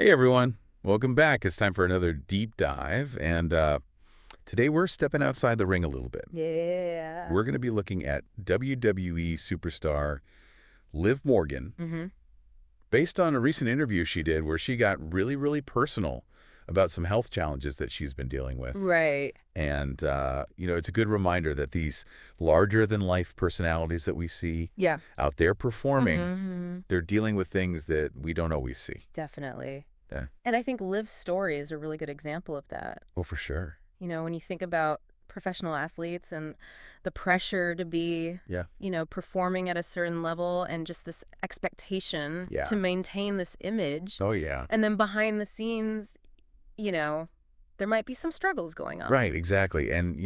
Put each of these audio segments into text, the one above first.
Hey everyone, welcome back. It's time for another deep dive, and today we're stepping outside the ring a little bit. Yeah. We're going to be looking at WWE superstar Liv Morgan, based on a recent interview she did where she got really, really personal about some health challenges that she's been dealing with. Right. And, it's a good reminder that these larger-than-life personalities that we see Yeah. out there performing, hmm they're dealing with things that we don't always see. Definitely. Yeah. And I think Liv's story is a really good example of that. Oh, for sure. When you think about professional athletes and the pressure to be, Yeah. performing at a certain level and just this expectation Yeah. to maintain this image. Oh, yeah. And then behind the scenes, there might be some struggles going on. Right, exactly. And,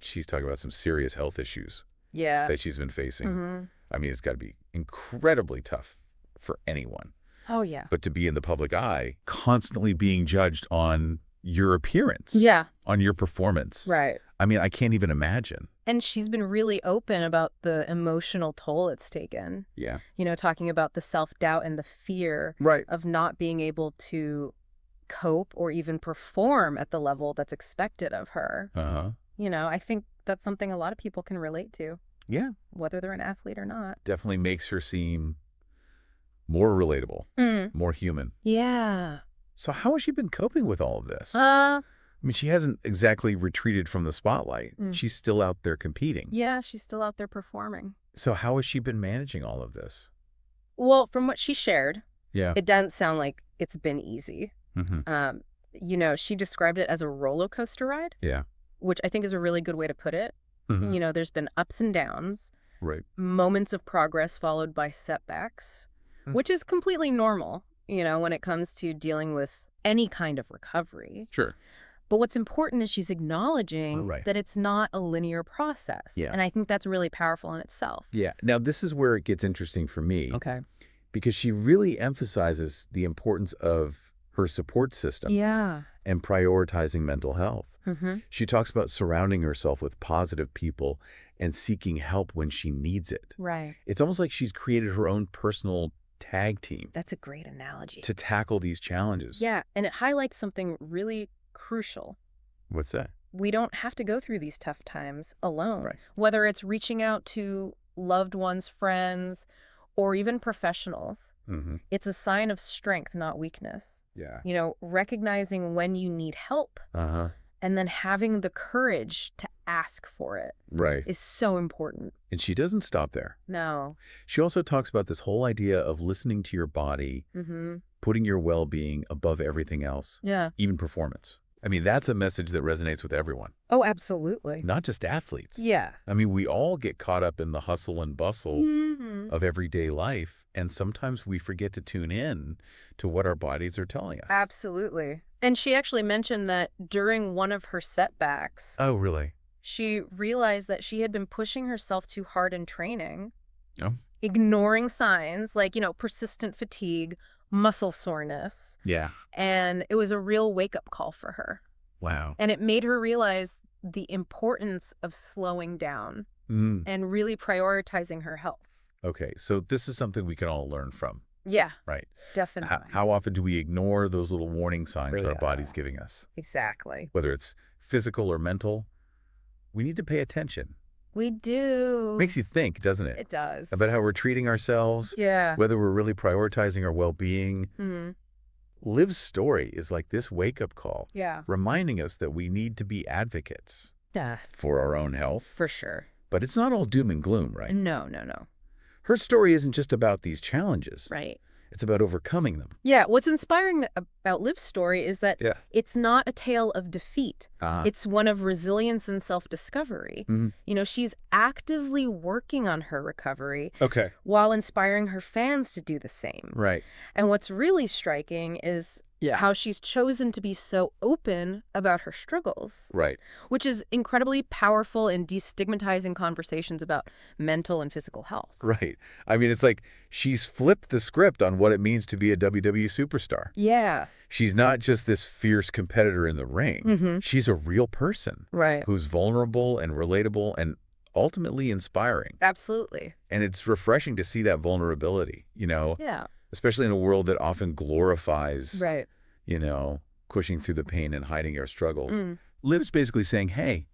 she's talking about some serious health issues Yeah. that she's been facing. hmm I mean, it's got to be incredibly tough for anyone. Oh, yeah. But to be in the public eye, constantly being judged on your appearance, Yeah. on your performance. Right. I mean, I can't even imagine. And she's been really open about the emotional toll it's taken. Yeah. Talking about the self-doubt and the fear Right. of not being able to cope or even perform at the level that's expected of her. Uh-huh. I think that's something a lot of people can relate to, Yeah. whether they're an athlete or not. Definitely makes her seem more relatable, more human. Yeah. So how has she been coping with all of this? Uh, I mean, she hasn't exactly retreated from the spotlight. She's still out there competing. yeah, she's still out there performing. So how has she been managing all of this? Well, from what she shared, Yeah. it doesn't sound like it's been easy. Mm-hmm. She described it as a roller coaster ride, Yeah. which I think is a really good way to put it. Mm-hmm. There's been ups and downs, Right. moments of progress followed by setbacks, which is completely normal, when it comes to dealing with any kind of recovery. Sure. But what's important is she's acknowledging Right. that it's not a linear process. Yeah. And I think that's really powerful in itself. Yeah. Now, this is where it gets interesting for me. Okay. Because she really emphasizes the importance of her support system Yeah. and prioritizing mental health. She talks about surrounding herself with positive people and seeking help when she needs it. Right. It's almost like she's created her own personal tag team That's a great analogy. to tackle these challenges. Yeah. And it highlights something really crucial. What's that? We don't have to go through these tough times alone. Right. Whether it's reaching out to loved ones, friends, or even professionals, Mm-hmm. it's a sign of strength, not weakness. Yeah. Recognizing when you need help Uh-huh. and then having the courage to ask for it Right. is so important. And she doesn't stop there. No. She also talks about this whole idea of listening to your body, putting your well-being above everything else, Yeah. even performance. I mean, that's a message that resonates with everyone, Oh, absolutely. not just athletes. Yeah. I mean, we all get caught up in the hustle and bustle of everyday life, and sometimes we forget to tune in to what our bodies are telling us. Absolutely. And she actually mentioned that during one of her setbacks, Oh, really? she realized that she had been pushing herself too hard in training, Oh. ignoring signs like, persistent fatigue, muscle soreness. Yeah. And it was a real wake-up call for her. Wow. And it made her realize the importance of slowing down and really prioritizing her health. Okay, so this is something we can all learn from, Yeah, right? definitely. How often do we ignore those little warning signs our body's giving us? Exactly. Whether it's physical or mental, we need to pay attention. We do. Makes you think, doesn't it? It does. About how we're treating ourselves, Yeah. whether we're really prioritizing our well-being. Mhm. Liv's story is like this wake-up call, Yeah. reminding us that we need to be advocates Yeah. for our own health. For sure. But it's not all doom and gloom, right? No. Her story isn't just about these challenges. Right. It's about overcoming them. Yeah. What's inspiring about Liv's story is that Yeah. it's not a tale of defeat. Uh-huh. It's one of resilience and self-discovery. She's actively working on her recovery Okay. while inspiring her fans to do the same. Right. And what's really striking is how she's chosen to be so open about her struggles, Right. which is incredibly powerful in destigmatizing conversations about mental and physical health. Right. I mean, it's like she's flipped the script on what it means to be a WWE superstar. Yeah. She's not just this fierce competitor in the ring. She's a real person Right. who's vulnerable and relatable and ultimately inspiring. Absolutely. And it's refreshing to see that vulnerability, Yeah. especially in a world that often glorifies, Right. you know, pushing through the pain and hiding our struggles. Mm. Liv's basically saying, hey,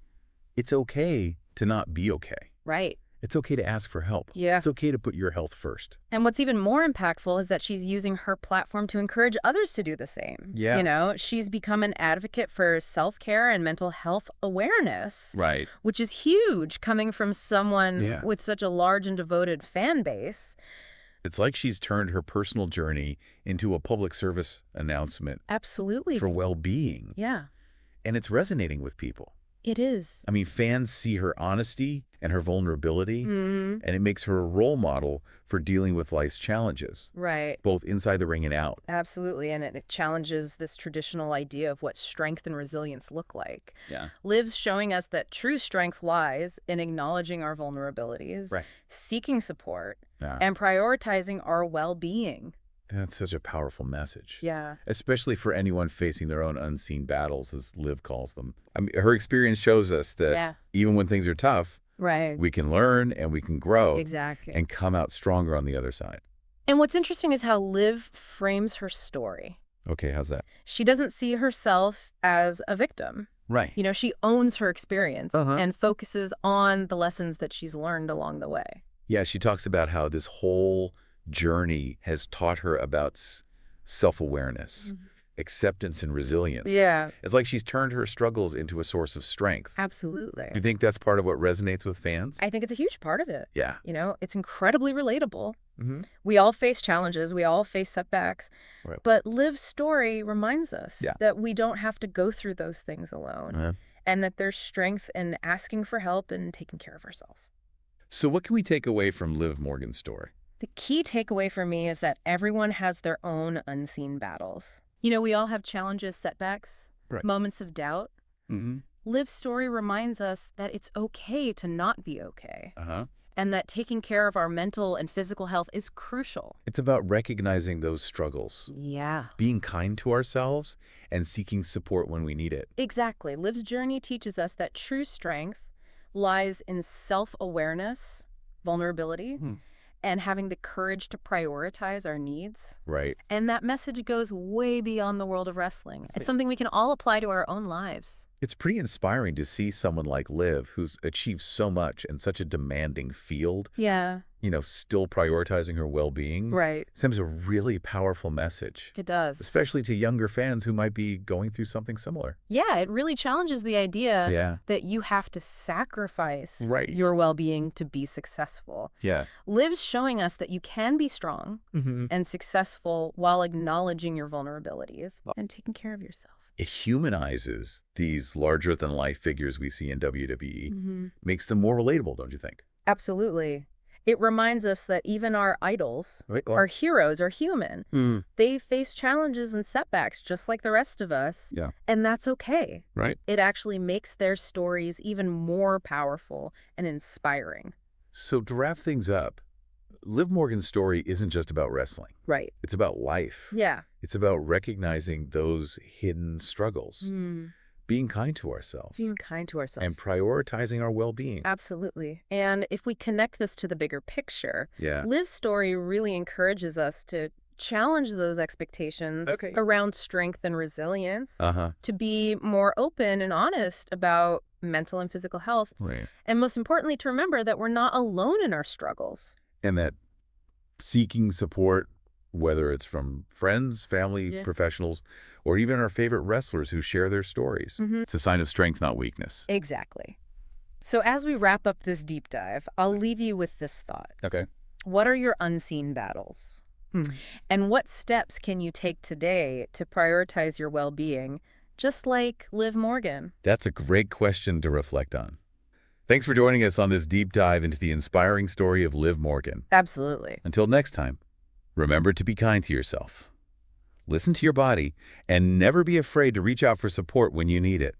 it's okay to not be okay. Right. It's okay to ask for help. Yeah. It's okay to put your health first. And what's even more impactful is that she's using her platform to encourage others to do the same. Yeah. You know, she's become an advocate for self-care and mental health awareness, Right. which is huge coming from someone Yeah. with such a large and devoted fan base. It's like she's turned her personal journey into a public service announcement Absolutely. for well-being. Yeah, And it's resonating with people. it is. I mean, fans see her honesty and her vulnerability, and it makes her a role model for dealing with life's challenges, Right. both inside the ring and out. Absolutely. And it challenges this traditional idea of what strength and resilience look like. Yeah. Liv's showing us that true strength lies in acknowledging our vulnerabilities, Right. seeking support, Yeah. and prioritizing our well-being. That's such a powerful message. Yeah. Especially for anyone facing their own unseen battles, as Liv calls them. I mean, her experience shows us that Yeah. even when things are tough, Right. we can learn and we can grow Exactly. and come out stronger on the other side. And what's interesting is how Liv frames her story. Okay, how's that? She doesn't see herself as a victim. Right. You know, she owns her experience Uh-huh. and focuses on the lessons that she's learned along the way. Yeah, she talks about how this whole journey has taught her about self-awareness, acceptance, and resilience. Yeah. It's like she's turned her struggles into a source of strength. Absolutely. Do you think that's part of what resonates with fans? I think it's a huge part of it. Yeah. You know, it's incredibly relatable. Mm-hmm. We all face challenges. We all face setbacks. Right. But Liv's story reminds us Yeah. that we don't have to go through those things alone, Uh-huh. and that there's strength in asking for help and taking care of ourselves. So what can we take away from Liv Morgan's story? The key takeaway for me is that everyone has their own unseen battles. You know, we all have challenges, setbacks, Right. moments of doubt. Mm-hmm. Liv's story reminds us that it's okay to not be okay, Uh-huh. and that taking care of our mental and physical health is crucial. It's about recognizing those struggles, Yeah. being kind to ourselves, and seeking support when we need it. Exactly. Liv's journey teaches us that true strength lies in self-awareness, vulnerability, and having the courage to prioritize our needs. Right. And that message goes way beyond the world of wrestling. It's something we can all apply to our own lives. It's pretty inspiring to see someone like Liv, who's achieved so much in such a demanding field, Yeah, still prioritizing her well-being. right. Sends a really powerful message, It does. especially to younger fans who might be going through something similar. Yeah, it really challenges the idea Yeah. that you have to sacrifice Right. your well-being to be successful. Yeah. Liv's showing us that you can be strong Mm-hmm. and successful while acknowledging your vulnerabilities and taking care of yourself. It humanizes these larger-than-life figures we see in WWE, Mm-hmm. makes them more relatable, don't you think? Absolutely. It reminds us that even our idols, Right. our heroes, are human. They face challenges and setbacks just like the rest of us, Yeah. and that's okay. Right. It actually makes their stories even more powerful and inspiring. So to wrap things up, Liv Morgan's story isn't just about wrestling. Right. It's about life. Yeah. It's about recognizing those hidden struggles, being kind to ourselves, Being kind to ourselves. and prioritizing our well-being. Absolutely. And if we connect this to the bigger picture, Yeah. Liv's story really encourages us to challenge those expectations Okay. around strength and resilience, Uh-huh. to be more open and honest about mental and physical health, Right. and most importantly, to remember that we're not alone in our struggles. And that seeking support, whether it's from friends, family, Yeah. professionals, or even our favorite wrestlers who share their stories, it's a sign of strength, not weakness. Exactly. So as we wrap up this deep dive, I'll leave you with this thought. Okay. What are your unseen battles? And what steps can you take today to prioritize your well-being, just like Liv Morgan? That's a great question to reflect on. Thanks for joining us on this deep dive into the inspiring story of Liv Morgan. Absolutely. Until next time, remember to be kind to yourself. Listen to your body and never be afraid to reach out for support when you need it.